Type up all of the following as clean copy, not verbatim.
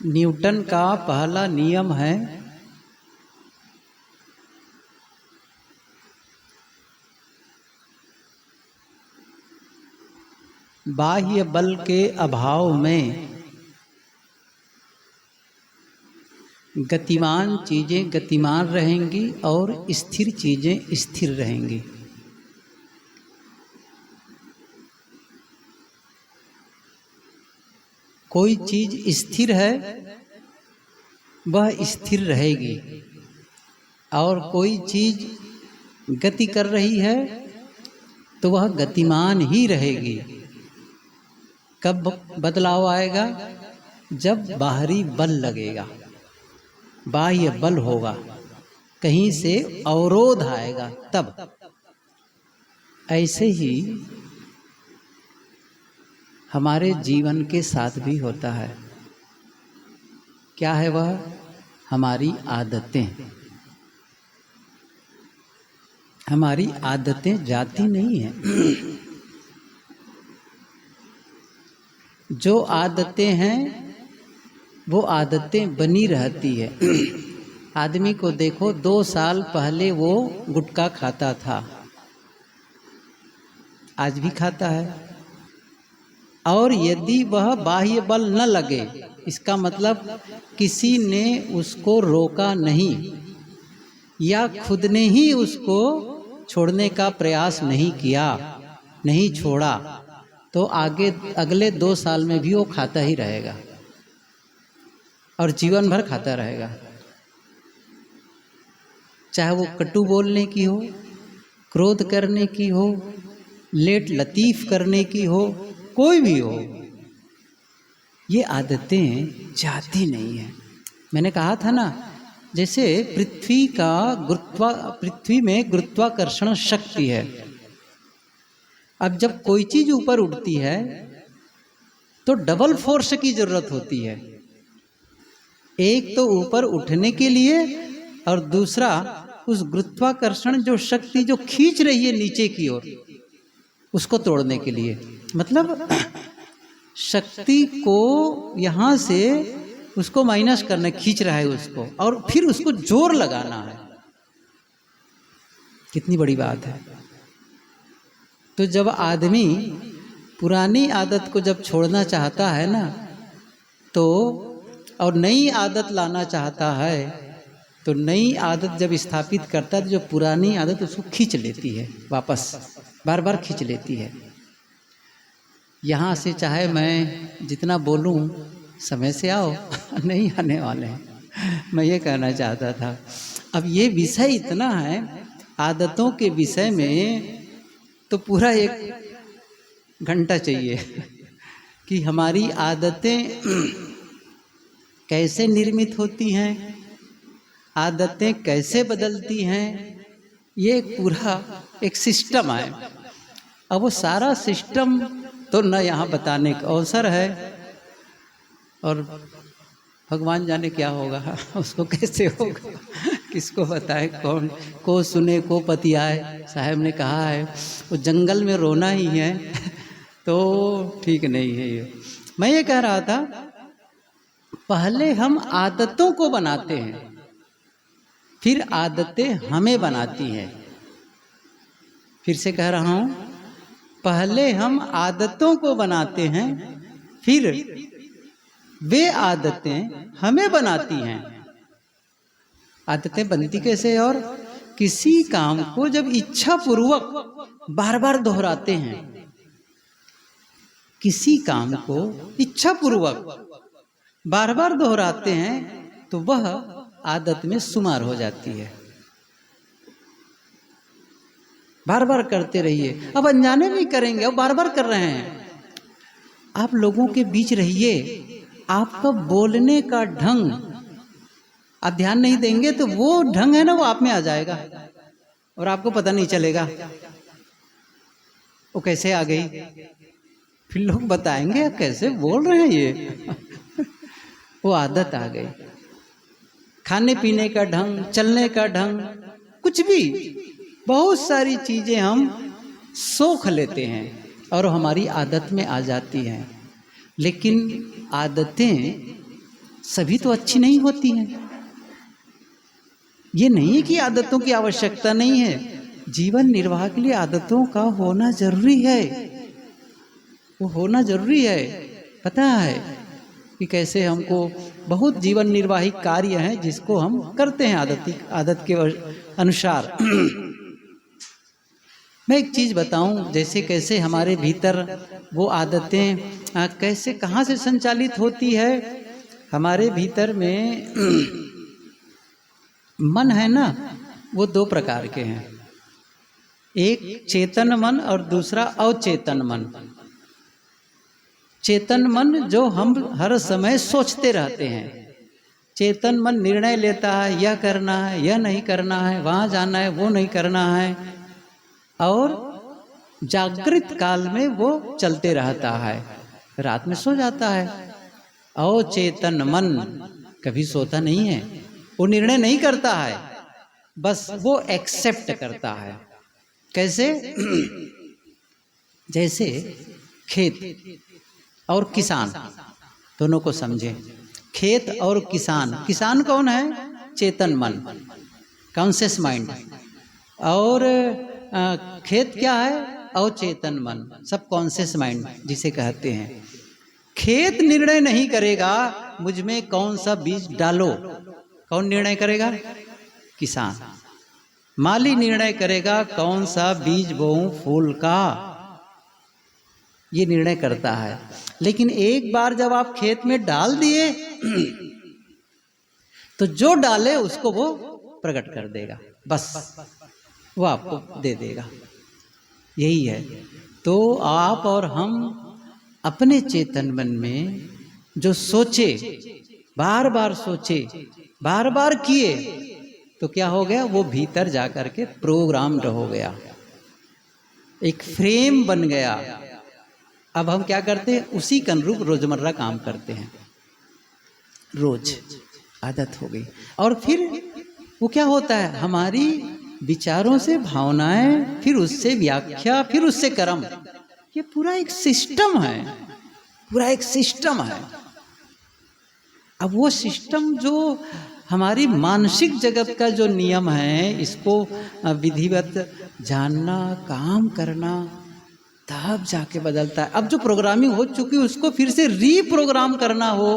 Newton का पहला नियम है बाह्य बल के अभाव में गतिमान चीजें गतिमान रहेंगी और स्थिर चीजें स्थिर रहेंगी। कोई चीज स्थिर है वह स्थिर रहेगी और कोई चीज गति कर रही है तो वह गतिमान ही रहेगी। कब बदलाव आएगा? जब बाहरी बल लगेगा, बाह्य बल होगा, कहीं से अवरोध आएगा तब। ऐसे ही हमारे जीवन के साथ भी होता है। क्या है वह? हमारी आदतें। हमारी आदतें जाती नहीं हैं। जो आदतें हैं वो आदतें बनी रहती है। आदमी को देखो, 2 साल पहले वो गुटखा खाता था, आज भी खाता है। और यदि वह बाह्य बल न लगे, इसका मतलब किसी ने उसको रोका नहीं या खुद ने ही उसको छोड़ने का प्रयास नहीं किया, नहीं छोड़ा, तो अगले 2 साल में भी वो खाता ही रहेगा और जीवन भर खाता रहेगा। चाहे वो कटु बोलने की हो, क्रोध करने की हो, लेट लतीफ करने की हो, कोई भी हो, ये आदतें जाती नहीं है। मैंने कहा था ना, जैसे पृथ्वी में गुरुत्वाकर्षण शक्ति है। अब जब कोई चीज ऊपर उठती है तो डबल फोर्स की जरूरत होती है। एक तो ऊपर उठने के लिए और दूसरा उस गुरुत्वाकर्षण जो शक्ति जो खींच रही है नीचे की ओर, उसको तोड़ने के लिए। मतलब शक्ति को यहां से उसको माइनस करना, खींच रहा है उसको, और फिर उसको जोर लगाना है। कितनी बड़ी बात है। तो जब आदमी पुरानी आदत को जब छोड़ना चाहता है ना, तो और नई आदत लाना चाहता है, तो नई आदत जब स्थापित करता है तो जो पुरानी आदत उसको खींच लेती है वापस, बार बार खींच लेती है। यहाँ से चाहे मैं जितना बोलूँ, समय से आओ, नहीं आने वाले हैं। मैं ये कहना चाहता था। अब ये विषय इतना है आदतों के विषय में, तो पूरा 1 घंटा चाहिए कि हमारी आदतें कैसे निर्मित होती हैं, आदतें कैसे बदलती हैं। ये पूरा एक सिस्टम है। अब वो सारा सिस्टम तो न यहाँ बताने का अवसर है, और भगवान जाने क्या होगा, उसको कैसे होगा, किसको बताए, कौन को सुने को पतियाए। साहब ने कहा है वो जंगल में रोना ही है तो ठीक नहीं है ये। मैं ये कह रहा था, पहले हम आदतों को बनाते हैं, फिर आदतें हमें बनाती हैं। फिर से कह रहा हूं, पहले हम आदतों को बनाते हैं, फिर वे आदतें हमें बनाती हैं। आदतें बनती कैसे? और किसी काम को जब इच्छा पूर्वक बार बार दोहराते हैं, किसी काम को इच्छा पूर्वक बार बार दोहराते हैं, तो वह आदत में शुमार हो जाती है। बार बार करते रहिए। अब अनजाने भी करेंगे, अब बार बार कर रहे हैं। आप लोगों के बीच रहिए, आपका बोलने का ढंग आप ध्यान नहीं देंगे तो वो ढंग है ना, वो आप में आ जाएगा और आपको पता नहीं चलेगा वो कैसे आ गई। फिर लोग बताएंगे कैसे बोल रहे हैं ये वो आदत आ गई। खाने पीने का ढंग, चलने का ढंग, कुछ भी, बहुत सारी चीजें हम सोख लेते हैं और हमारी आदत में आ जाती हैं। लेकिन आदतें सभी तो अच्छी नहीं होती हैं। ये नहीं है कि आदतों की आवश्यकता नहीं है, जीवन निर्वाह के लिए आदतों का होना जरूरी है, वो होना जरूरी है। पता है कि कैसे हमको बहुत जीवन निर्वाही कार्य हैं जिसको हम करते हैं आदत के अनुसार। मैं एक चीज़ बताऊं, जैसे कैसे हमारे भीतर वो आदतें कैसे कहाँ से संचालित होती है। हमारे भीतर में मन है ना, वो दो प्रकार के हैं, एक चेतन मन और दूसरा अवचेतन मन। चेतन मन जो हम हर समय सोचते रहते हैं, चेतन मन निर्णय लेता है, यह करना है, यह नहीं करना है, वहाँ जाना है, वो नहीं करना है, और जागृत काल में वो चलते रहता है, रात में सो जाता है। अवचेतन मन कभी सोता नहीं है, वो निर्णय नहीं करता है, बस वो एक्सेप्ट करता है। कैसे? जैसे खेत और किसान दोनों को समझे। खेत और किसान, किसान कौन है? चेतन मन, कॉन्शियस माइंड, और खेत क्या है? अवचेतन मन, सब कॉन्शियस माइंड जिसे कहते हैं। खेत निर्णय नहीं करेगा मुझ में कौन सा बीज डालो, कौन निर्णय करेगा? किसान। माली निर्णय करेगा कौन सा बीज बोऊं फूल का, ये निर्णय करता है। लेकिन एक बार जब आप खेत में डाल दिए तो जो डाले उसको वो प्रकट कर देगा, बस वो आपको दे देगा। यही है। तो आप और हम अपने चेतन मन में जो सोचे, बार बार सोचे, बार बार किए, तो क्या हो गया? वो भीतर जाकर के प्रोग्राम्ड हो गया, एक फ्रेम बन गया। अब हम क्या करते हैं? उसी के अनुरूप रोजमर्रा काम करते हैं, रोज आदत हो गई। और फिर वो क्या होता है? हमारी विचारों से भावनाएं, फिर उससे व्याख्या, फिर उससे कर्म, ये पूरा एक सिस्टम है, पूरा एक सिस्टम है। अब वो सिस्टम जो हमारी मानसिक जगत का जो नियम है, इसको विधिवत जानना, काम करना, तब जाके बदलता है। अब जो प्रोग्रामिंग हो चुकी है उसको फिर से रीप्रोग्राम करना हो,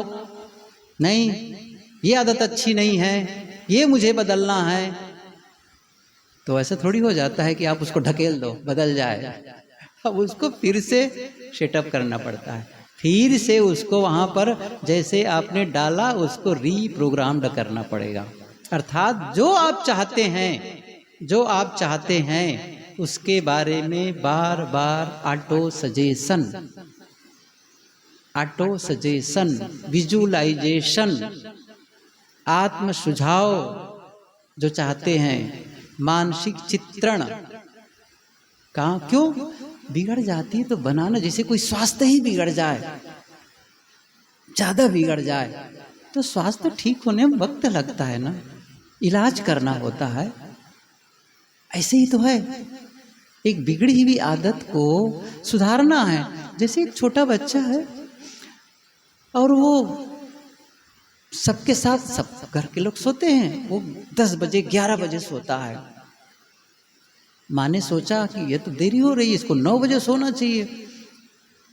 नहीं ये आदत अच्छी नहीं है, ये मुझे बदलना है, तो ऐसा थोड़ी हो जाता है कि आप उसको ढकेल दो बदल जाए। अब उसको फिर से सेटअप करना पड़ता है, फिर से उसको वहाँ पर जैसे आपने डाला उसको रीप्रोग्राम्ड करना पड़ेगा। अर्थात जो आप चाहते हैं, जो आप चाहते हैं उसके बारे में बार बार ऑटो सजेशन, विजुअलाइजेशन, आत्म सुझाव जो चाहते हैं, मानसिक चित्रण का क्यों बिगड़ जाती है तो बनाना। जैसे कोई स्वास्थ्य ही बिगड़ जाए, ज्यादा बिगड़ जाए, तो स्वास्थ्य ठीक होने में वक्त लगता है ना, इलाज करना होता है। ऐसे ही तो है, एक बिगड़ी हुई आदत को सुधारना है। जैसे एक छोटा बच्चा है और वो सबके साथ, सब घर के लोग सोते हैं, वो 10 बजे 11 बजे सोता है। माँ ने सोचा कि ये तो देरी हो रही है, इसको 9 बजे सोना चाहिए।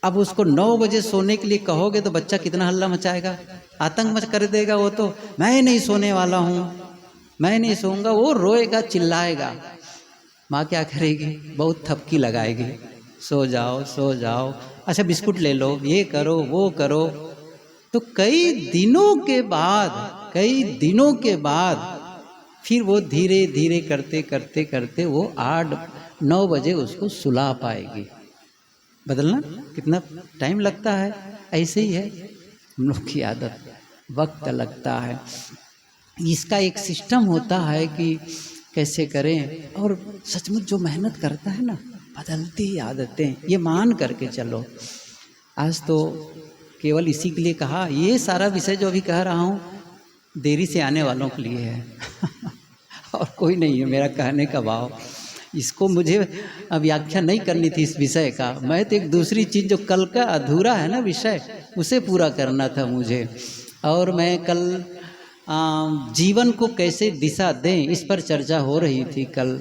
अब उसको 9 बजे सोने के लिए कहोगे तो बच्चा कितना हल्ला मचाएगा, आतंक मच कर देगा। वो तो मैं नहीं सोने वाला हूँ, मैं नहीं सोऊंगा, वो रोएगा, चिल्लाएगा। माँ क्या करेगी? बहुत थपकी लगाएगी, सो जाओ सो जाओ, अच्छा बिस्कुट ले लो, ये करो वो करो। तो कई दिनों के बाद फिर वो धीरे धीरे करते करते करते वो 8-9 बजे उसको सुला पाएगी। बदलना कितना टाइम लगता है, ऐसे ही है हम लोग की आदत, वक्त लगता है। इसका एक सिस्टम होता है कि कैसे करें, और सचमुच जो मेहनत करता है ना, बदलती ही आदतें, ये मान करके चलो। आज तो केवल इसी के लिए कहा, ये सारा विषय जो अभी कह रहा हूँ देरी से आने वालों के लिए है और कोई नहीं है मेरा कहने का भाव। इसको मुझे व्याख्या नहीं करनी थी इस विषय का, मैं तो एक दूसरी चीज़ जो कल का अधूरा है ना विषय, उसे पूरा करना था मुझे। और मैं कल जीवन को कैसे दिशा दें इस पर चर्चा हो रही थी कल,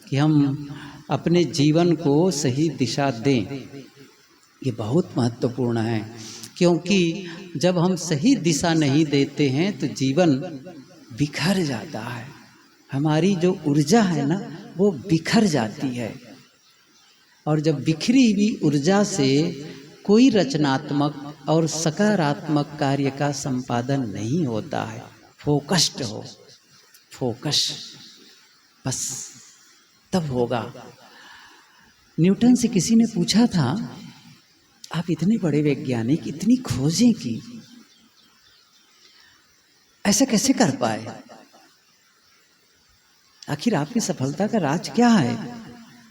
कि हम अपने जीवन को सही दिशा दें। ये बहुत महत्वपूर्ण है, क्योंकि जब हम सही दिशा नहीं देते हैं तो जीवन बिखर जाता है। हमारी जो ऊर्जा है ना वो बिखर जाती है, और जब बिखरी हुई ऊर्जा से कोई रचनात्मक और सकारात्मक कार्य का संपादन नहीं होता है। फोकस्ड हो, फोकस, बस तब होगा। न्यूटन से किसी ने पूछा था, आप इतने बड़े वैज्ञानिक, इतनी खोजें की, ऐसा कैसे कर पाए? आखिर आपकी सफलता का राज क्या है?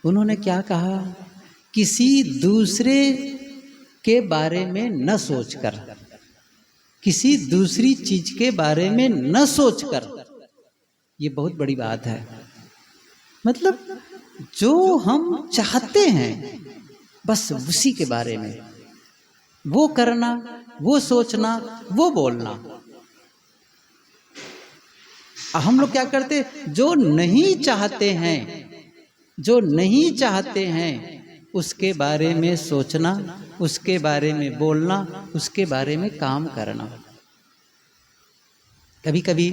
उन्होंने क्या कहा? किसी दूसरे के बारे में न सोचकर, किसी दूसरी चीज के बारे में न सोचकर, ये बहुत बड़ी बात है। मतलब जो हम चाहते हैं बस उसी के बारे में, वो करना, वो सोचना, वो बोलना। हम लोग क्या करते, जो नहीं चाहते हैं, जो नहीं चाहते हैं उसके बारे में सोचना, उसके बारे में बोलना, उसके बारे में काम करना। कभी कभी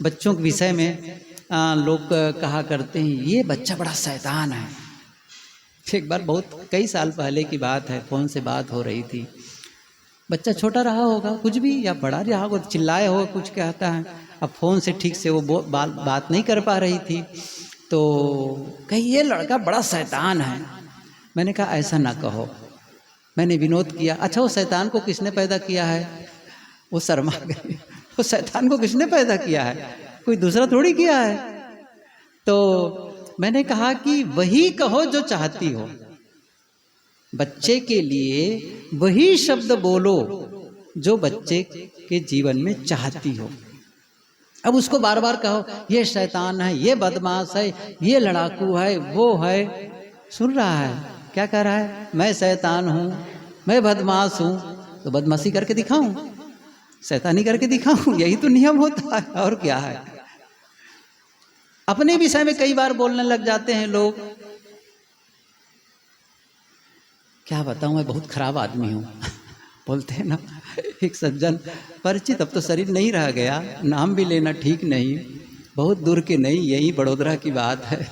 बच्चों के विषय में लोग कहा करते हैं, ये बच्चा बड़ा शैतान है। एक बार बहुत कई साल पहले की बात है, फ़ोन से बात हो रही थी। बच्चा छोटा रहा होगा कुछ भी, या बड़ा रहा होगा, चिल्लाया होगा, कुछ कहता है। अब फ़ोन से ठीक से वो बात नहीं कर पा रही थी, तो कही ये लड़का बड़ा शैतान है। मैंने कहा ऐसा ना कहो। मैंने विनोद किया, अच्छा वो शैतान को किसने पैदा किया है? वो शर्मा गई। वो शैतान को किसने पैदा किया है? कोई दूसरा थोड़ी किया है। तो मैंने कहा कि वही कहो जो चाहती हो। बच्चे के लिए वही शब्द बोलो जो बच्चे के जीवन में चाहती हो। अब उसको बार बार कहो ये शैतान है, ये बदमाश है, ये लड़ाकू है, वो है। सुन रहा है, क्या कह रहा है? मैं शैतान हूँ, मैं बदमाश हूँ, तो बदमाशी करके दिखाऊं, शैतानी करके दिखाऊं, यही तो नियम होता है, और क्या है। अपने विषय में कई बार बोलने लग जाते हैं लोग। क्या बताऊं, मैं बहुत खराब आदमी हूँ। बोलते हैं ना, एक सज्जन परिचित, अब तो शरीर नहीं रह गया, नाम भी लेना ठीक नहीं, बहुत दूर के नहीं, यही बड़ोदरा की बात है।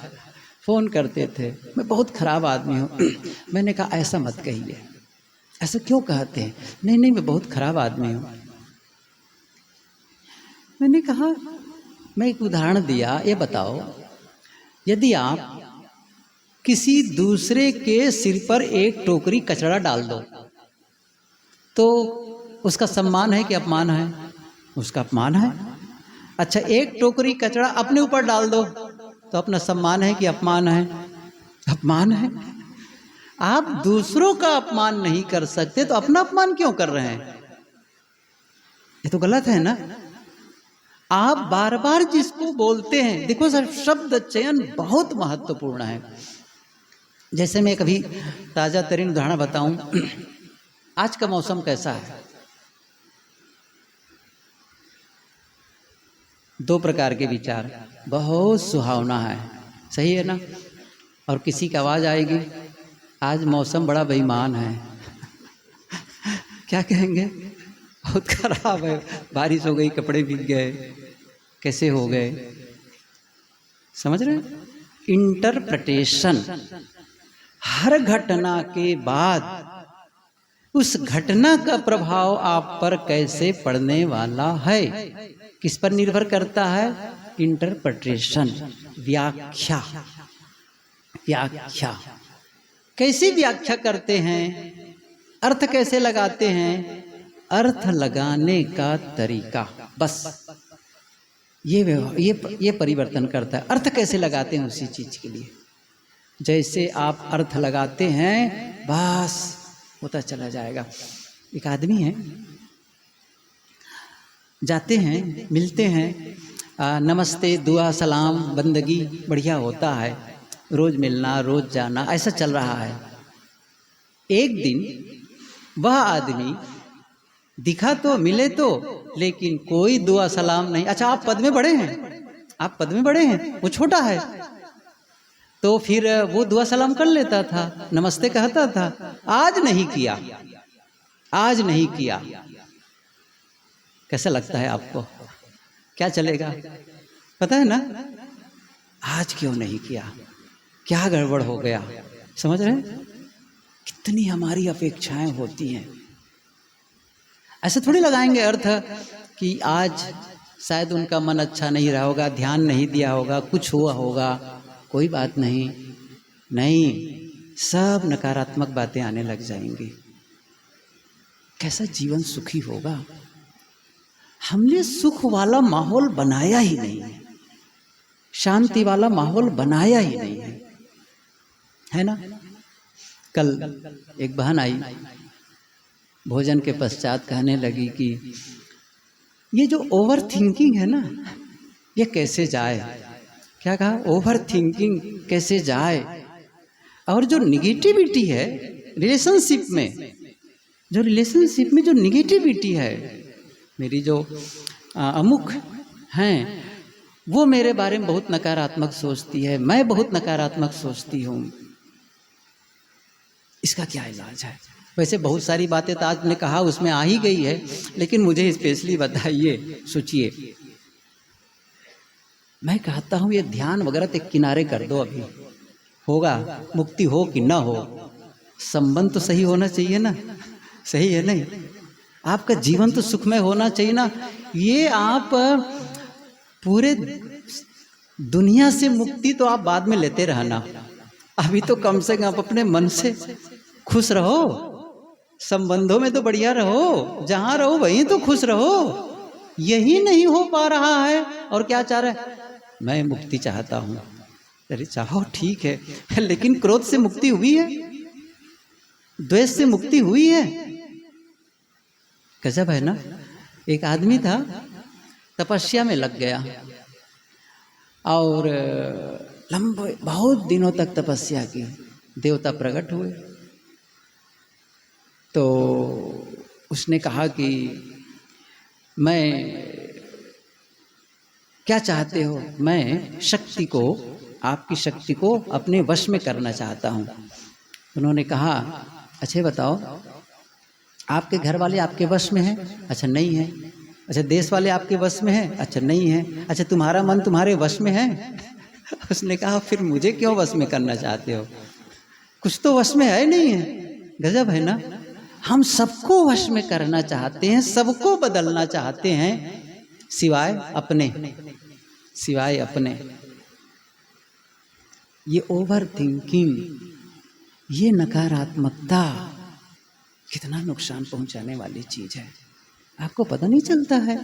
फ़ोन करते थे, मैं बहुत खराब आदमी हूँ। मैंने कहा ऐसा मत कहिए। ऐसा क्यों कहते हैं? नहीं नहीं, मैं बहुत खराब आदमी हूँ। मैंने कहा, मैं एक उदाहरण दिया, ये बताओ, यदि आप किसी दूसरे के सिर पर एक टोकरी कचरा डाल दो तो उसका सम्मान है कि अपमान है? उसका अपमान है। अच्छा, एक टोकरी कचरा अपने ऊपर डाल दो तो अपना सम्मान है कि अपमान है? अपमान है। आप दूसरों का अपमान नहीं कर सकते तो अपना अपमान क्यों कर रहे हैं? ये तो गलत है ना। आप बार बार जिसको बोलते हैं, देखो सर, शब्द चयन बहुत महत्वपूर्ण है। जैसे मैं कभी ताजा तरीन उदाहरण बताऊं, आज का मौसम कैसा है? दो प्रकार के विचार, बहुत सुहावना है, सही है ना? और किसी की आवाज आएगी, आज मौसम बड़ा बेईमान है। क्या कहेंगे? बहुत खराब है, बारिश हो गई, कपड़े भीग गए, कैसे हो गए? समझ रहे हैं? इंटरप्रिटेशन। हर घटना के बाद उस घटना का प्रभाव आप पर कैसे पड़ने वाला है, किस पर निर्भर करता है? इंटरप्रिटेशन, व्याख्या। व्याख्या कैसी व्याख्या करते हैं, अर्थ कैसे लगाते हैं, अर्थ लगाने का तरीका, बस ये परिवर्तन करता है। अर्थ कैसे लगाते हैं उसी चीज के लिए। जैसे आप अर्थ लगाते हैं बस होता चला जाएगा। एक आदमी है, जाते हैं, मिलते हैं, नमस्ते, दुआ, सलाम, बंदगी बढ़िया होता है, रोज मिलना, रोज जाना, ऐसा चल रहा है। एक दिन वह आदमी दिखा तो, मिले तो, लेकिन कोई दुआ सलाम नहीं। अच्छा आप पद में बड़े हैं, आप पद में बड़े हैं, वो छोटा है, तो फिर वो दुआ सलाम कर लेता था, नमस्ते कहता था। आज नहीं किया, आज नहीं किया। कैसा लगता है आपको? क्या चलेगा? पता है ना, आज क्यों नहीं किया, क्या गड़बड़ हो गया? समझ रहे हैं? कितनी हमारी अपेक्षाएं होती हैं। ऐसे थोड़ी लगाएंगे अर्थ कि आज शायद उनका मन अच्छा नहीं रहा होगा, ध्यान नहीं दिया होगा, कुछ हुआ होगा, कोई बात नहीं। नहीं, सब नकारात्मक बातें आने लग जाएंगी। कैसा जीवन सुखी होगा? हमने सुख वाला माहौल बनाया ही नहीं है, शांति वाला माहौल बनाया ही नहीं है ना? कल एक बहन आई, भोजन के पश्चात कहने लगी कि ये जो ओवर थिंकिंग है ना, ये कैसे जाए। क्या कहा? ओवर थिंकिंग कैसे जाए। और जो निगेटिविटी है रिलेशनशिप में, जो रिलेशनशिप में जो निगेटिविटी है, मेरी जो अमुख हैं वो मेरे बारे में बहुत नकारात्मक सोचती है, मैं बहुत नकारात्मक सोचती हूँ, इसका क्या इलाज है? वैसे बहुत सारी बातें तो आज ने कहा उसमें आ ही गई है, लेकिन मुझे स्पेशली बताइए, सोचिए। मैं कहता हूँ ये ध्यान वगैरह तो किनारे कर दो, अभी होगा, मुक्ति हो कि ना हो, संबंध तो सही होना चाहिए ना, सही है नहीं? आपका जीवन तो सुखमय होना चाहिए ना। ये आप पूरे दुनिया से मुक्ति तो आप बाद में लेते रहना, अभी तो कम से कम आप अपने मन से खुश रहो, संबंधों में तो बढ़िया रहो, जहां रहो वहीं तो खुश रहो। यही नहीं हो पा रहा है और क्या चाह रहा है? मैं मुक्ति चाहता हूं। अरे चाहो ठीक है, लेकिन क्रोध से मुक्ति हुई है, द्वेष से मुक्ति हुई है। गजब है ना। एक आदमी था, तपस्या में लग गया और लंबे बहुत दिनों तक तपस्या की। देवता प्रकट हुए तो उसने कहा कि मैं, क्या चाहते हो? मैं शक्ति को, आपकी शक्ति को अपने वश में करना चाहता हूँ। उन्होंने कहा अच्छा बताओ, आपके घर वाले आपके वश में हैं? अच्छा नहीं है। अच्छा देश वाले आपके वश में हैं? अच्छा नहीं है। अच्छा तुम्हारा मन तुम्हारे वश में है? उसने कहा फिर मुझे क्यों वश में करना चाहते हो? कुछ तो वश में है नहीं है। गजब है ना। हम सबको वश में करना चाहते हैं, सबको बदलना चाहते हैं, सिवाय अपने, सिवाय अपने। ये ओवर थिंकिंग, ये नकारात्मकता कितना नुकसान पहुंचाने वाली चीज है, आपको पता नहीं चलता है।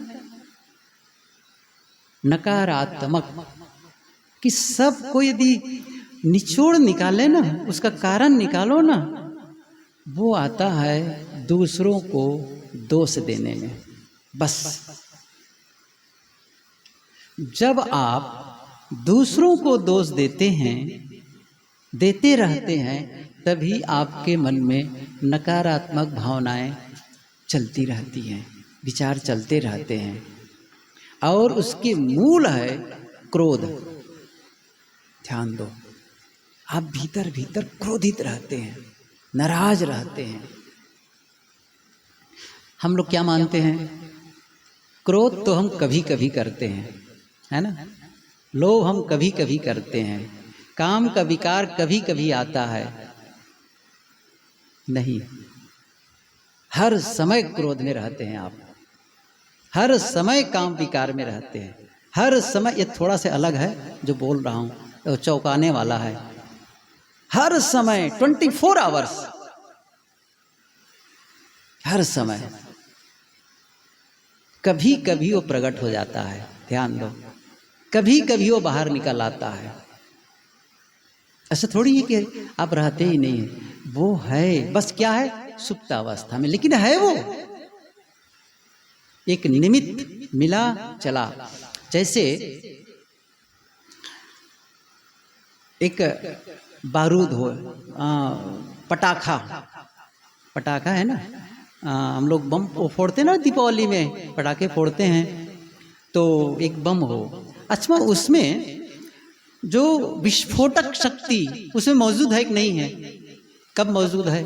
नकारात्मक कि सबको यदि निचोड़ निकाले ना, उसका कारण निकालो ना, वो आता है दूसरों को दोष देने में। बस जब आप दूसरों को दोष देते हैं, देते रहते हैं, तभी आपके मन में नकारात्मक भावनाएं चलती रहती हैं, विचार चलते रहते हैं, और उसके मूल है क्रोध। ध्यान दो, आप भीतर भीतर क्रोधित रहते हैं, नाराज रहते हैं। हम लोग क्या मानते हैं? क्रोध तो हम कभी कभी करते हैं, है ना। लोभ हम कभी कभी करते हैं, काम का विकार कभी कभी आता है। नहीं, हर समय क्रोध में रहते हैं आप, हर समय काम विकार में रहते हैं, हर समय। ये थोड़ा सा अलग है जो बोल रहा हूं, तो चौंकाने वाला है। हर समय 24 आवर्स, हर समय, कभी कभी वो प्रकट हो जाता है। ध्यान दो, कभी कभी वो बाहर निकल आता है। ऐसा थोड़ी है कि आप रहते ही नहीं है, वो है, बस क्या है, सुप्तावस्था में, लेकिन है वो एक निमित्त मिला चला। जैसे एक बारूद हो, पटाखा, पटाखा है ना, हम लोग बम फोड़ते ना दीपावली में, पटाखे फोड़ते हैं, तो एक बम हो, अच्छा उसमें जो विस्फोटक शक्ति उसमें मौजूद है कि नहीं है? कब मौजूद है?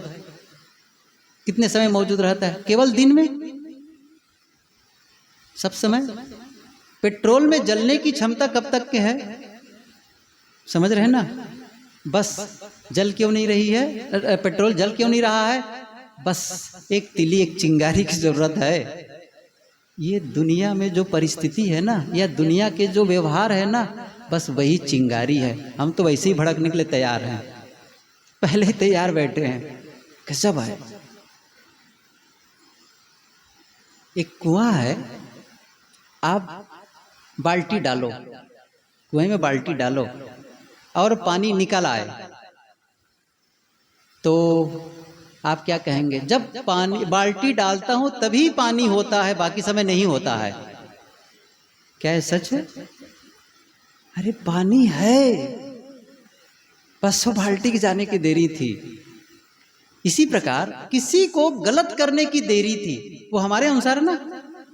कितने समय मौजूद रहता है? केवल दिन में? सब समय? पेट्रोल में जलने की क्षमता कब तक के है? समझ रहे हैं ना? बस जल क्यों नहीं रही है, पेट्रोल जल क्यों नहीं रहा है? बस एक तिली, एक चिंगारी की जरूरत है। ये दुनिया में जो परिस्थिति है ना, या दुनिया के जो व्यवहार है ना, बस वही चिंगारी है। हम तो वैसे ही भड़कने के लिए तैयार हैं, पहले ही तैयार बैठे हैं। गजब है। एक कुआं है, आप बाल्टी डालो, कुएं में बाल्टी डालो और पानी निकल आए, तो आप क्या कहेंगे? जब पानी बाल्टी डालता हूं तभी पानी होता है, बाकी समय नहीं होता है। क्या है? सच है? अरे पानी है, बस वो बाल्टी की जाने की देरी थी। इसी प्रकार किसी को गलत करने की देरी थी, वो हमारे अनुसार है ना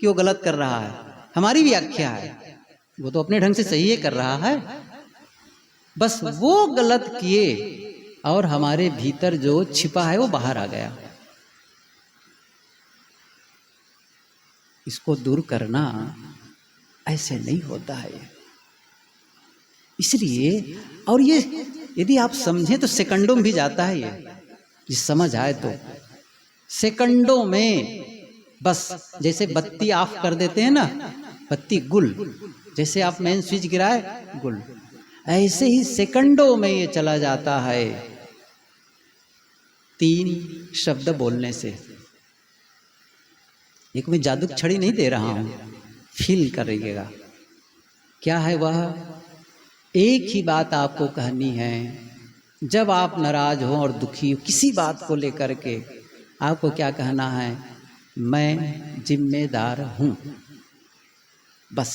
कि वो गलत कर रहा है, हमारी व्याख्या है, वो तो अपने ढंग से सही है कर रहा है, बस वो गलत किए और हमारे भीतर जो छिपा है वो बाहर आ गया। इसको दूर करना ऐसे नहीं होता है। इसलिए, और ये यदि आप समझें तो सेकंडों में भी जाता है, ये समझ आए तो सेकंडों में, बस जैसे बत्ती ऑफ कर देते हैं ना, बत्ती गुल, जैसे आप मेन स्विच गिराए गुल, ऐसे ही सेकंडों में ये चला जाता है। 3 शब्द बोलने से। एक मैं जादू की छड़ी नहीं दे रहा हूं, फील करिएगा। क्या है वह? एक ही बात आपको कहनी है। जब आप नाराज हो और दुखी हो किसी बात को लेकर के, आपको क्या कहना है? मैं जिम्मेदार हूं। बस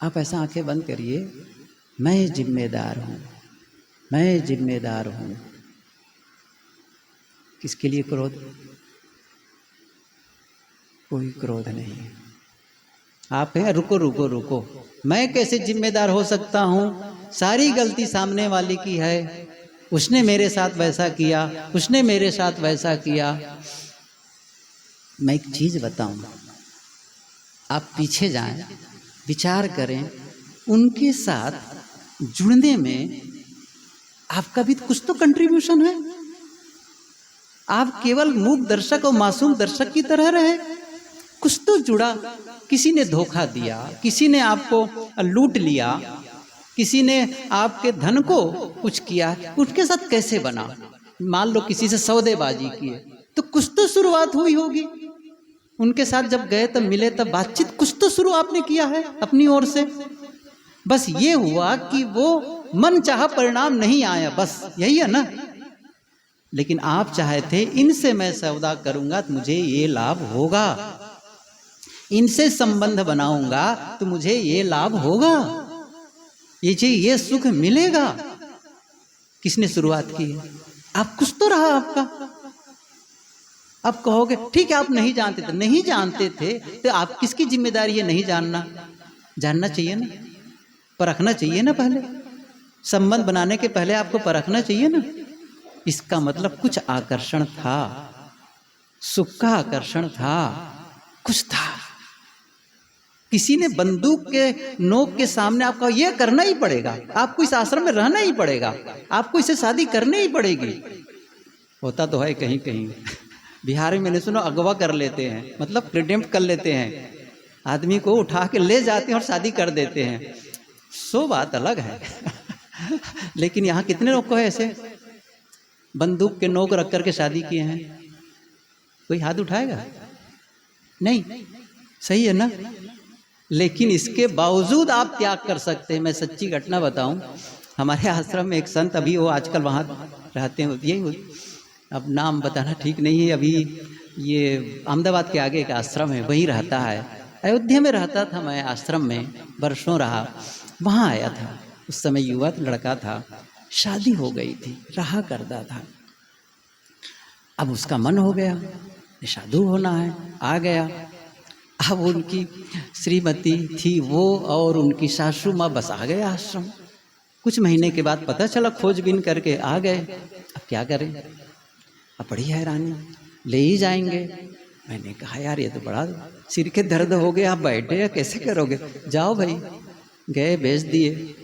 आप ऐसा आंखें बंद करिए, मैं जिम्मेदार हूं, मैं जिम्मेदार हूं। किसके लिए क्रोध? कोई क्रोध नहीं। आप कहें रुको रुको रुको, मैं कैसे जिम्मेदार हो सकता हूं? सारी गलती सामने वाले की है, उसने मेरे साथ वैसा किया, उसने मेरे साथ वैसा किया। मैं एक चीज बताऊं, आप पीछे जाएं, विचार करें, उनके साथ जुड़ने में आपका भी कुछ तो कंट्रीब्यूशन है। आप केवल मूक दर्शक और मासूम दर्शक की तरह रहे, कुछ तो जुड़ा। किसी ने धोखा दिया, किसी ने आपको लूट लिया, किसी ने आपके धन को कुछ किया, उनके साथ कैसे बना? मान लो किसी से सौदेबाजी किए, तो कुछ तो शुरुआत हुई होगी। उनके साथ जब गए तब मिले तब बातचीत, कुछ तो शुरू आपने किया है अपनी ओर से। बस ये हुआ कि वो मन चाहा परिणाम नहीं आया, बस यही है ना। लेकिन आप चाहे थे इनसे मैं सौदा करूंगा तो मुझे ये लाभ होगा, इनसे संबंध बनाऊंगा तो मुझे ये लाभ होगा, ये सुख मिलेगा। किसने शुरुआत की है? आप, कुछ तो रहा आपका। अब कहोगे ठीक है आप नहीं जानते थे, नहीं जानते थे तो आप किसकी जिम्मेदारी है नहीं जानना? जानना चाहिए ना, परखना चाहिए ना, पहले संबंध बनाने के पहले आपको परखना चाहिए ना। इसका मतलब कुछ आकर्षण था, सुख का आकर्षण था, कुछ था। किसी ने बंदूक के नोक के सामने आपको यह करना ही पड़ेगा, आपको इस आश्रम में रहना ही पड़ेगा, आपको इसे शादी करनी ही पड़ेगी। होता तो है कहीं कहीं बिहार में, मैंने सुना अगवा कर लेते हैं, मतलब प्रेडेम्प्ट कर लेते हैं, आदमी को उठा के ले जाते हैं और शादी कर देते हैं। सो बात अलग है लेकिन यहाँ कितने लोग को है ऐसे बंदूक के नोक रख करके शादी किए हैं? कोई हाथ उठाएगा? नहीं, सही है ना। लेकिन इसके बावजूद आप त्याग कर सकते हैं। मैं सच्ची घटना बताऊं, हमारे आश्रम में एक संत, अभी वो आजकल वहाँ रहते हैं, यही अब नाम बताना ठीक नहीं है, अभी ये अहमदाबाद के आगे एक आश्रम है वहीं रहता है। अयोध्या में रहता था मैं आश्रम में, वर्षों रहा, वहाँ आया था। उस समय युवा लड़का था, शादी हो गई थी, रहा करता था। अब उसका मन हो गया साधु होना है। आ गया। अब उनकी श्रीमती थी वो और उनकी सासू माँ बस आ गए आश्रम। कुछ महीने के बाद पता चला, खोजबीन करके आ गए। अब क्या करें, अब बड़ी हैरानी, ले ही जाएंगे। मैंने कहा यार ये तो बड़ा सिर के दर्द हो गया, आप बैठे या कैसे करोगे, जाओ भाई। गए, भेज दिए।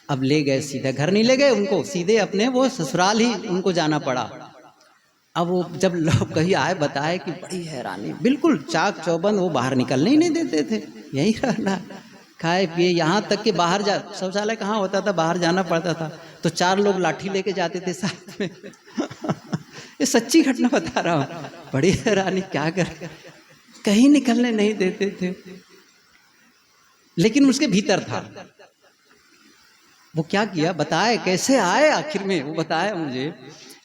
अब ले गए, सीधा घर नहीं ले गए उनको, सीधे अपने वो ससुराल ही उनको जाना पड़ा। अब वो जब लोग कहीं आए बताए कि बड़ी हैरानी, बिल्कुल चाक चौबंद, वो बाहर निकलने ही नहीं देते थे, यही रहना, खाए पिए, यहाँ तक कि बाहर जा, शौचालय कहाँ होता था, बाहर जाना पड़ता था तो 4 लोग लाठी लेके जाते थे साथ में। ये सच्ची घटना बता रहा हूँ। बड़ी हैरानी, क्या कर, कहीं निकलने नहीं देते थे। लेकिन उसके भीतर था। वो क्या किया बताए, कैसे आए आखिर में, वो बताया मुझे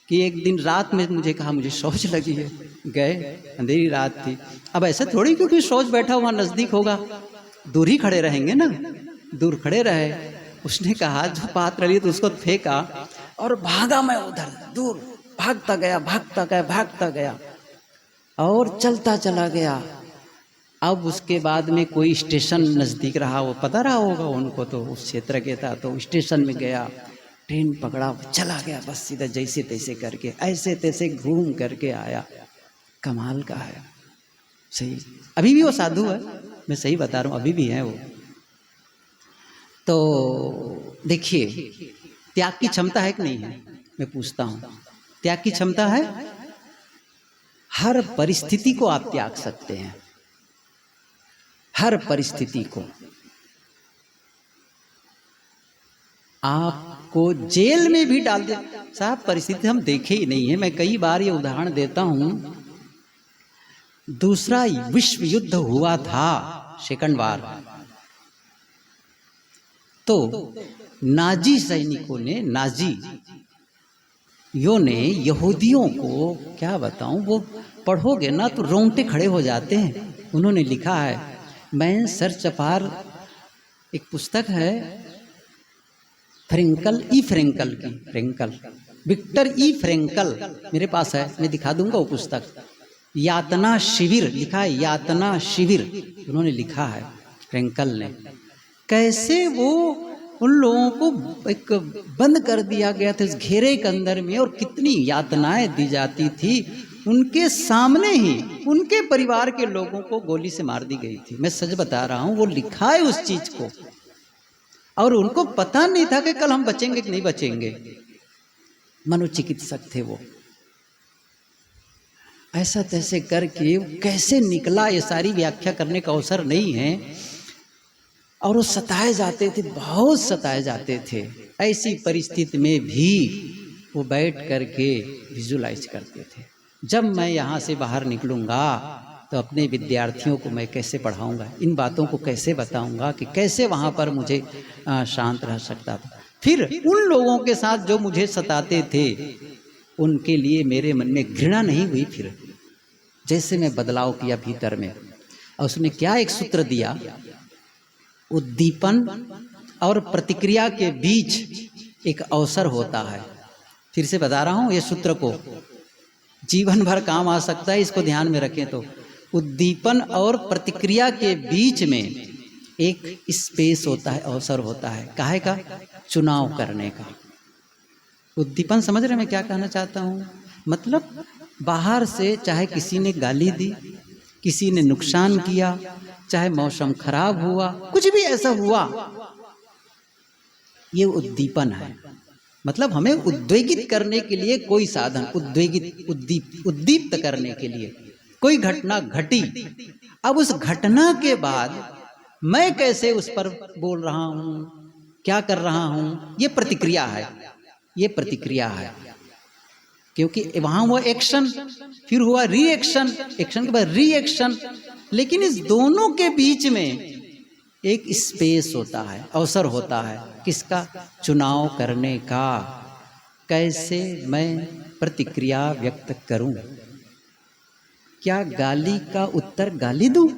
कि एक दिन रात में मुझे कहा मुझे शौच लगी है। गए, अंधेरी रात थी। अब ऐसे थोड़ी क्योंकि शौच बैठा हुआ नजदीक होगा, दूर ही खड़े रहेंगे ना, दूर खड़े रहे। उसने कहा जो पात्र लिए तो उसको फेंका और भागा मैं उधर दूर, भागता गया भागता गया भागता गया और चलता चला गया। अब उसके बाद में कोई स्टेशन नज़दीक रहा, वो पता रहा होगा उनको, तो उस क्षेत्र के था, तो स्टेशन में गया, ट्रेन पकड़ा, चला गया बस सीधा जैसे तैसे करके, ऐसे तैसे घूम करके आया। कमाल का है। सही, अभी भी वो साधु है, मैं सही बता रहा हूँ, अभी भी है वो। तो देखिए त्याग की क्षमता है कि नहीं है, मैं पूछता हूँ, त्याग की क्षमता है? हर परिस्थिति को आप त्याग सकते हैं, हर परिस्थिति को। आपको जेल में भी डाल दे साहब, परिस्थिति हम देखे ही नहीं है। मैं कई बार ये उदाहरण देता हूं, दूसरा विश्व युद्ध हुआ था, सेकंड वार, तो नाजी सैनिकों ने, नाजी यो ने यहूदियों को, क्या बताऊं, वो पढ़ोगे ना तो रोंगटे खड़े हो जाते हैं। उन्होंने लिखा है, मैं सर चपार, एक पुस्तक है फ्रेंकल, ई फ्रेंकल की, फ्रेंकल, विक्टर ई फ्रेंकल मेरे पास है, मैं दिखा दूंगा वो पुस्तक। यातना शिविर लिखा है, यातना शिविर उन्होंने लिखा है फ्रेंकल ने। कैसे वो उन लोगों को एक बंद कर दिया गया था इस घेरे के अंदर में, और कितनी यातनाएं दी जाती थी, उनके सामने ही उनके परिवार के लोगों को गोली से मार दी गई थी। मैं सच बता रहा हूं, वो लिखा है उस चीज को, और उनको पता नहीं था कि कल हम बचेंगे कि नहीं बचेंगे। मनोचिकित्सक थे वो। ऐसा तैसे करके कैसे निकला, ये सारी व्याख्या करने का अवसर नहीं है। और वो सताए जाते थे, बहुत सताए जाते थे। ऐसी परिस्थिति में भी वो बैठ करके विजुलाइज करते थे, जब मैं यहाँ से बाहर निकलूँगा तो अपने विद्यार्थियों को मैं कैसे पढ़ाऊँगा, इन बातों को कैसे बताऊँगा कि कैसे वहाँ पर मुझे शांत रह सकता था। फिर उन लोगों के साथ जो मुझे सताते थे, उनके लिए मेरे मन में घृणा नहीं हुई। फिर जैसे मैं बदलाव किया भीतर में, और उसने क्या एक सूत्र दिया, उद्दीपन और प्रतिक्रिया के बीच एक अवसर होता है। फिर से बता रहा हूँ, ये सूत्र को जीवन भर काम आ सकता है, इसको ध्यान में रखें। तो उद्दीपन और प्रतिक्रिया के बीच में एक स्पेस होता है, अवसर होता है, काहे का? चुनाव करने का। उद्दीपन समझ रहे मैं क्या कहना चाहता हूँ? मतलब बाहर से चाहे किसी ने गाली दी, किसी ने नुकसान किया, चाहे मौसम खराब हुआ, कुछ भी ऐसा हुआ, ये उद्दीपन है। मतलब हमें उद्वेगित करने के लिए कोई साधन, उद्वेगित, उद्दीप्त करने के लिए कोई घटना घटी। अब उस घटना के बाद मैं कैसे उस पर बोल रहा हूं, क्या कर रहा हूं, ये प्रतिक्रिया है, ये प्रतिक्रिया है। क्योंकि वहां हुआ एक्शन, फिर हुआ रिएक्शन, एक्शन के बाद रिएक्शन, लेकिन इस दोनों के बीच में एक स्पेस होता है, अवसर होता है, किसका? चुनाव करने का। कैसे मैं प्रतिक्रिया व्यक्त करूं? क्या गाली का उत्तर गाली दूं?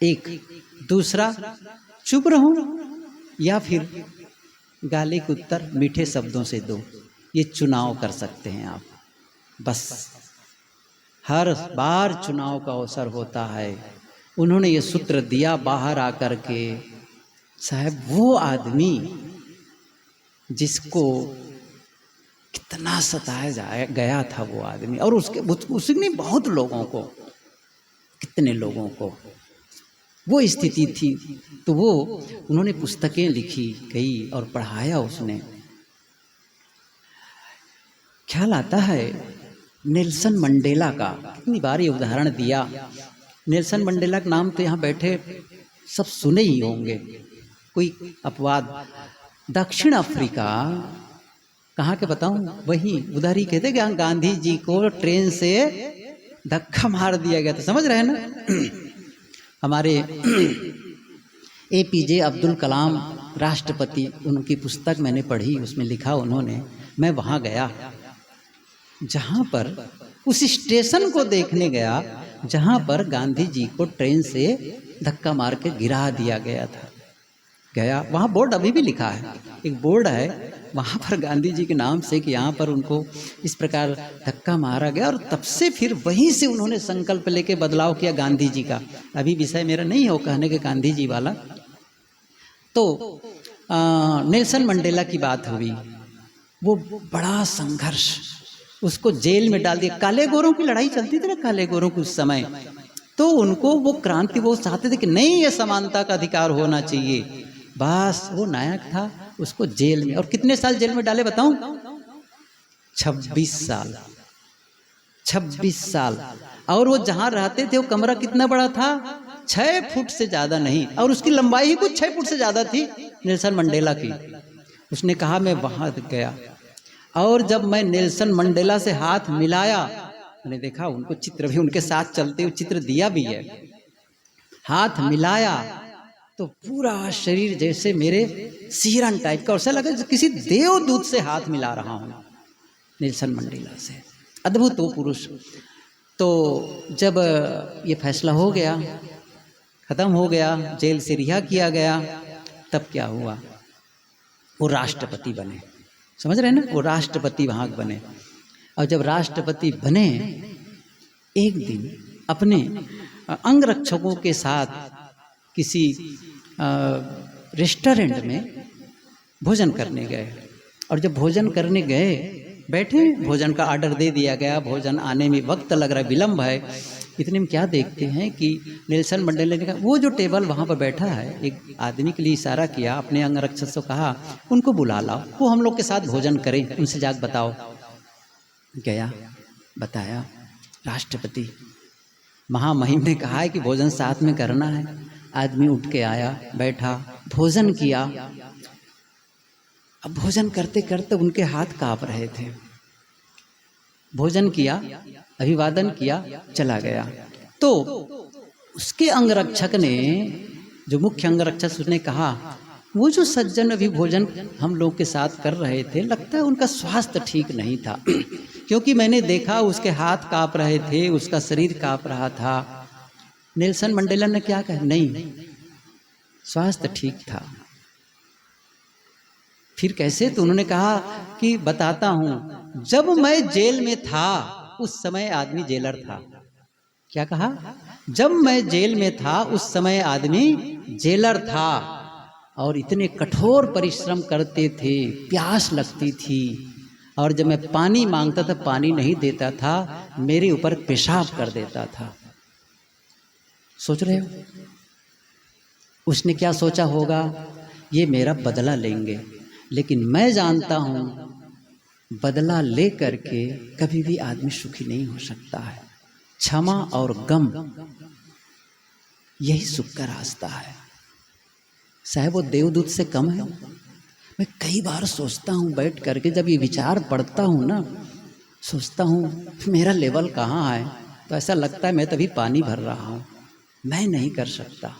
एक, दूसरा चुप रहूं, या फिर गाली का उत्तर मीठे शब्दों से दो। ये चुनाव कर सकते हैं आप, बस। हर बार चुनाव का अवसर होता है। उन्होंने ये सूत्र दिया बाहर आकर के, साहब वो आदमी जिसको कितना सताया गया था वो आदमी, और उसने बहुत लोगों को, कितने लोगों को वो स्थिति थी, तो वो उन्होंने पुस्तकें लिखी गई और पढ़ाया उसने। ख्याल आता है नेल्सन मंडेला का, कितनी बार ये उदाहरण दिया। नेल्सन मंडेला का नाम तो यहाँ बैठे सब सुने ही होंगे, कोई अपवाद। दक्षिण अफ्रीका, कहाँ के बताऊं, वही उधर ही कहते कि गांधी जी को ट्रेन से धक्का मार दिया गया था, समझ रहे हैं ना। हमारे APJ अब्दुल कलाम राष्ट्रपति, उनकी पुस्तक मैंने पढ़ी, उसमें लिखा उन्होंने, मैं वहाँ गया जहाँ पर उस स्टेशन को देखने गया जहाँ पर गांधी जी को ट्रेन से धक्का मार के गिरा दिया गया था। गया, वहाँ बोर्ड अभी भी लिखा है, एक बोर्ड है वहाँ पर गांधी जी के नाम से कि यहाँ पर उनको इस प्रकार धक्का मारा गया। और तब से फिर वहीं से उन्होंने संकल्प लेके बदलाव किया गांधी जी का। अभी विषय मेरा नहीं हो कहने के गांधी जी वाला। तो नेल्सन मंडेला की बात हुई, वो बड़ा संघर्ष, उसको जेल में डाल दिया। काले गोरों की लड़ाई चलती थी ना, काले गोरों की उस समय, तो उनको वो क्रांति वो चाहते थे कि नहीं, ये समानता का अधिकार होना चाहिए। बस वो नायक था, उसको जेल में, और कितने साल जेल में डाले बताऊं? 26 साल। 26 साल। और वो जहां रहते थे वो कमरा कितना बड़ा था? 6 फुट से ज्यादा नहीं, और उसकी लंबाई ही कुछ 6 फुट से ज्यादा थी नेल्सन मंडेला की। उसने कहा मैं वहां गया, और जब मैं नेल्सन मंडेला से हाथ मिलाया, मैंने देखा उनको चित्र भी उनके साथ चलते हुए चित्र दिया भी है, हाथ मिलाया तो पूरा शरीर जैसे मेरे सिहरन टाइप का, ऐसा लगा किसी देवदूत से हाथ मिला रहा हूँ, नेल्सन मंडेला से। अद्भुत वो पुरुष। तो जब ये फैसला हो गया, खत्म हो गया, जेल से रिहा किया गया, तब क्या हुआ? वो राष्ट्रपति बने, समझ रहे हैं ना, वो राष्ट्रपति वहाँ बने। और जब राष्ट्रपति बने, एक दिन अपने अंगरक्षकों के साथ किसी रेस्टोरेंट में भोजन करने गए। और जब भोजन करने गए, बैठे, भोजन का ऑर्डर दे दिया गया, भोजन आने में वक्त लग रहा है, विलम्ब है। इतने में क्या देखते हैं कि नेल्सन मंडेला ने कहा, वो जो टेबल वहाँ पर बैठा है, एक आदमी के लिए इशारा किया, अपने अंगरक्षक से कहा उनको बुला लाओ, वो हम लोग के साथ भोजन करें, उनसे जाके बताओ। गया, बताया, राष्ट्रपति महामहिम ने कहा है कि भोजन साथ में करना है। आदमी उठ के आया, बैठा, भोजन किया। अब भोजन करते करते उनके हाथ कांप रहे थे। भोजन किया, अभिवादन किया, चला गया। तो उसके अंगरक्षक ने, जो मुख्य अंगरक्षक, उसने कहा वो जो सज्जन अभी भोजन हम लोग के साथ कर रहे थे, लगता है उनका स्वास्थ्य ठीक नहीं था क्योंकि मैंने देखा उसके हाथ कांप रहे थे, उसका शरीर कांप रहा था। नेल्सन मंडेला ने क्या कहा? नहीं, स्वास्थ्य ठीक था। फिर कैसे? तो उन्होंने कहा कि बताता हूं, जब मैं जेल में था उस समय आदमी जेलर था। क्या कहा? जब मैं जेल में था उस समय आदमी जेलर था, और इतने कठोर परिश्रम करते थे, प्यास लगती थी, और जब मैं पानी मांगता था पानी नहीं देता था, मेरे ऊपर पेशाब कर देता था। सोच रहे हो उसने क्या सोचा होगा? ये मेरा बदला लेंगे। लेकिन मैं जानता हूं बदला ले करके कभी भी आदमी सुखी नहीं हो सकता है। क्षमा और गम, यही सुख का रास्ता है। साहब वो देवदूत से कम है? मैं कई बार सोचता हूँ बैठ करके, जब ये विचार पढ़ता हूँ ना, सोचता हूँ मेरा लेवल कहाँ है, तो ऐसा लगता है मैं तभी पानी भर रहा हूँ, मैं नहीं कर सकता।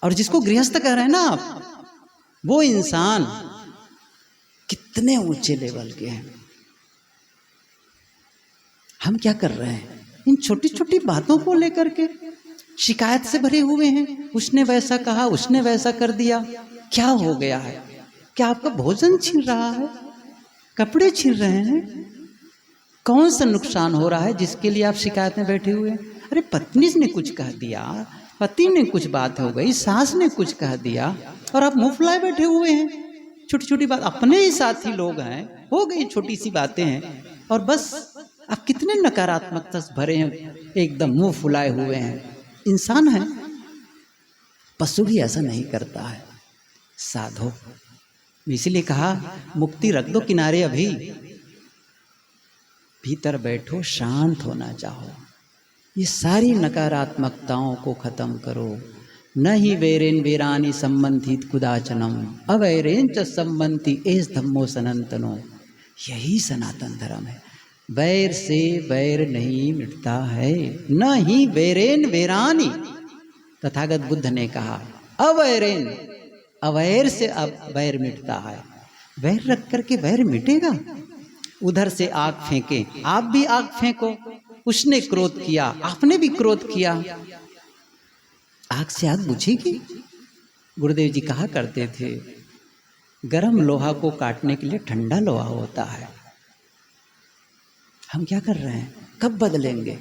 और जिसको गृहस्थ कह रहे हैं ना आप, वो इंसान कितने ऊंचे लेवल के हैं। हम क्या कर रहे हैं? इन छोटी छोटी बातों को लेकर के शिकायत से भरे हुए हैं। उसने वैसा कहा, उसने वैसा कर दिया। क्या हो गया है? क्या आपका भोजन छीन रहा है? कपड़े छीन रहे हैं? कौन सा नुकसान हो रहा है जिसके लिए आप शिकायत में बैठे हुए हैं? अरे पत्नी ने कुछ कह दिया, पति ने कुछ बात हो गई, सास ने कुछ कह दिया और आप मुंह फुलाए बैठे हुए हैं। छोटी छोटी बात, अपने ही साथी लोग हैं, हो गई छोटी सी बातें हैं और बस आप कितने नकारात्मकता से भरे हैं, एकदम मुंह फुलाए हुए हैं। इंसान है, पशु भी ऐसा नहीं करता है। साधो, इसलिए कहा मुक्ति रख दो किनारे, अभी भीतर बैठो, शांत होना चाहो, ये सारी नकारात्मकताओं को खत्म करो। न ही वैरेन वेरानी संबंधित कुदाचनम अवैरेन च संबंधी एस धम्मो सनातनो। यही सनातन धर्म है। वैर से वैर नहीं मिटता है, न ही वैरेन वेरानी। तथागत बुद्ध ने कहा अवैरेन, अवैर से अब वैर मिटता है। वैर रख करके वैर मिटेगा? उधर से आग फेंके, आप भी आग फेंको। उसने क्रोध किया, आपने भी क्रोध किया, आग से आग बुझेगी? गुरुदेव जी कहा करते थे गर्म लोहा को काटने के लिए ठंडा लोहा होता है। हम क्या कर रहे हैं? कब बदलेंगे?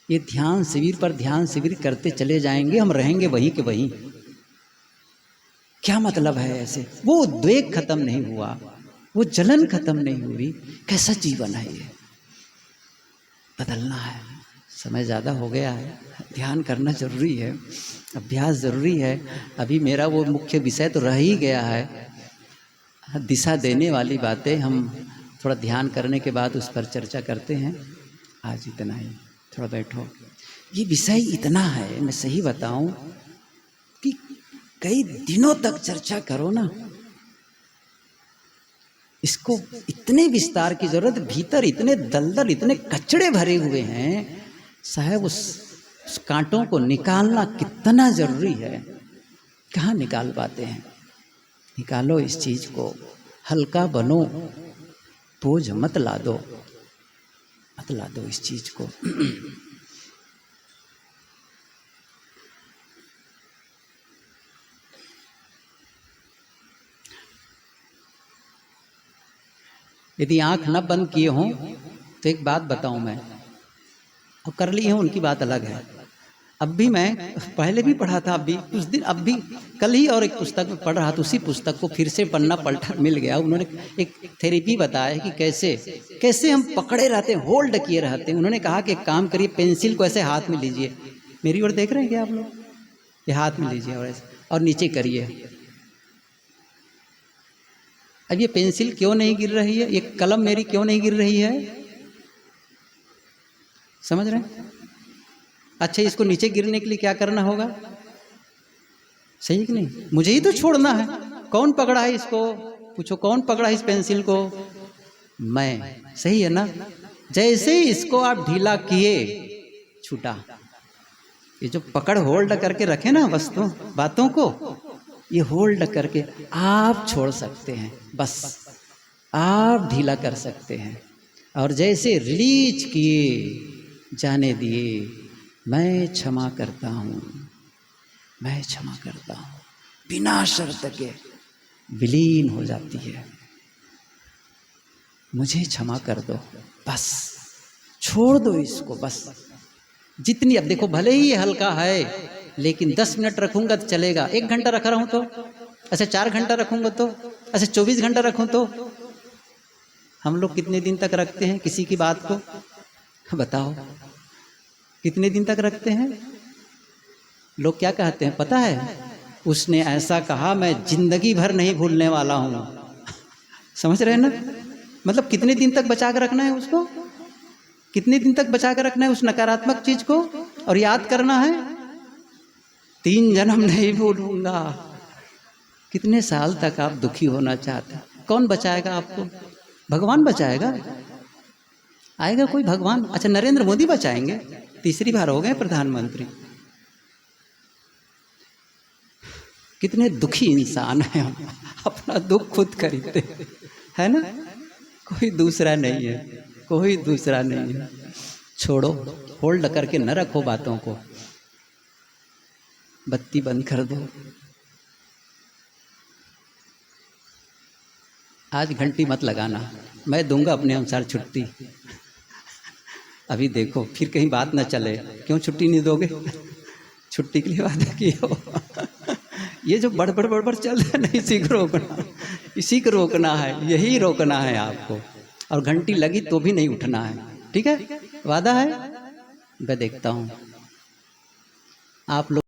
ये ध्यान शिविर पर ध्यान शिविर करते चले जाएंगे, हम रहेंगे वहीं के वहीं। क्या मतलब है ऐसे? वो उद्वेग खत्म नहीं हुआ, वो जलन खत्म नहीं हुई। कैसा जीवन है ये? बदलना है। समय ज़्यादा हो गया है, ध्यान करना जरूरी है, अभ्यास जरूरी है। अभी मेरा वो मुख्य विषय तो रह ही गया है, दिशा देने वाली बातें। हम थोड़ा ध्यान करने के बाद उस पर चर्चा करते हैं। आज इतना ही, थोड़ा बैठो। ये विषय इतना है, मैं सही बताऊं कि कई दिनों तक चर्चा करो ना, इसको इतने विस्तार की जरूरत। भीतर इतने दलदल, इतने कचड़े भरे हुए हैं साहब, उस कांटों को निकालना कितना जरूरी है। कहाँ निकाल पाते हैं? निकालो इस चीज को, हल्का बनो, बोझ मत ला दो, मत ला दो इस चीज को। यदि आंख न बंद किए हों तो एक बात बताऊं मैं, और कर लिए हों उनकी बात अलग है। अब भी मैं पहले भी पढ़ा था, अभी कुछ दिन, अब भी कल ही और एक पुस्तक में पढ़ रहा था, उसी पुस्तक को फिर से पढ़ना पलटा मिल गया। उन्होंने एक थेरेपी बताया कि कैसे कैसे हम पकड़े रहते हैं, होल्ड किए रहते हैं। उन्होंने कहा कि एक काम करिए, पेंसिल को ऐसे हाथ में लीजिए, मेरी ओर देख रहे हैं क्या आप लोग? ये हाथ में लीजिए और ऐसे, और नीचे करिए। अब ये पेंसिल क्यों नहीं गिर रही है, ये कलम मेरी क्यों नहीं गिर रही है? समझ रहे हैं? अच्छा, इसको नीचे गिरने के लिए क्या करना होगा? सही कि नहीं? मुझे ही तो छोड़ना है। कौन पकड़ा है इसको? पूछो, कौन पकड़ा है इस पेंसिल को? मैं। सही है ना? जैसे ही इसको आप ढीला किए, छूटा। ये जो पकड़ होल्ड करके रखे ना वस्तु बातों को, ये होल्ड करके आप छोड़ सकते हैं, बस आप ढीला कर सकते हैं। और जैसे रिलीज किए, जाने दिए, मैं क्षमा करता हूँ, मैं क्षमा करता हूँ, बिना शर्त के विलीन हो जाती है। मुझे क्षमा कर दो, बस छोड़ दो इसको, बस। जितनी, अब देखो भले ही ये हल्का है, लेकिन 10 मिनट रखूंगा तो चलेगा, 1 घंटा रख रहा हूं तो, ऐसे 4 घंटा रखूंगा तो, ऐसे 24 घंटा रखूं तो। हम लोग कितने दिन तक रखते हैं किसी की बात को? बताओ, कितने दिन तक रखते हैं? लोग क्या कहते हैं पता है? उसने ऐसा कहा, मैं जिंदगी भर नहीं भूलने वाला हूं। समझ रहे हैं ना? मतलब कितने दिन तक बचा कर रखना है उसको? कितने दिन तक बचा कर रखना है उस नकारात्मक चीज को? और याद करना है 3 जन्म नहीं भूलूंगा। कितने साल तक आप दुखी होना चाहते हैं? कौन बचाएगा आपको? भगवान बचाएगा? आएगा कोई भगवान? अच्छा, नरेंद्र मोदी बचाएंगे? 3री बार हो गए प्रधानमंत्री। कितने दुखी इंसान है हम, अपना दुख खुद खरीदते है ना? कोई दूसरा नहीं है, कोई दूसरा नहीं है। छोड़ो, होल्ड करके न रखो बातों को, बत्ती बंद कर दो। आज घंटी मत लगाना, मैं दूंगा अपने अनुसार छुट्टी। अभी देखो फिर कहीं बात ना चले, क्यों छुट्टी नहीं दोगे? छुट्टी के लिए वादा किए हो। ये जो बड़बड़ चल रहा है ना, इसी को रोकना, इसी को रोकना है, यही रोकना है आपको। और घंटी लगी तो भी नहीं उठना है, ठीक है? वादा है? मैं देखता हूँ आप लोग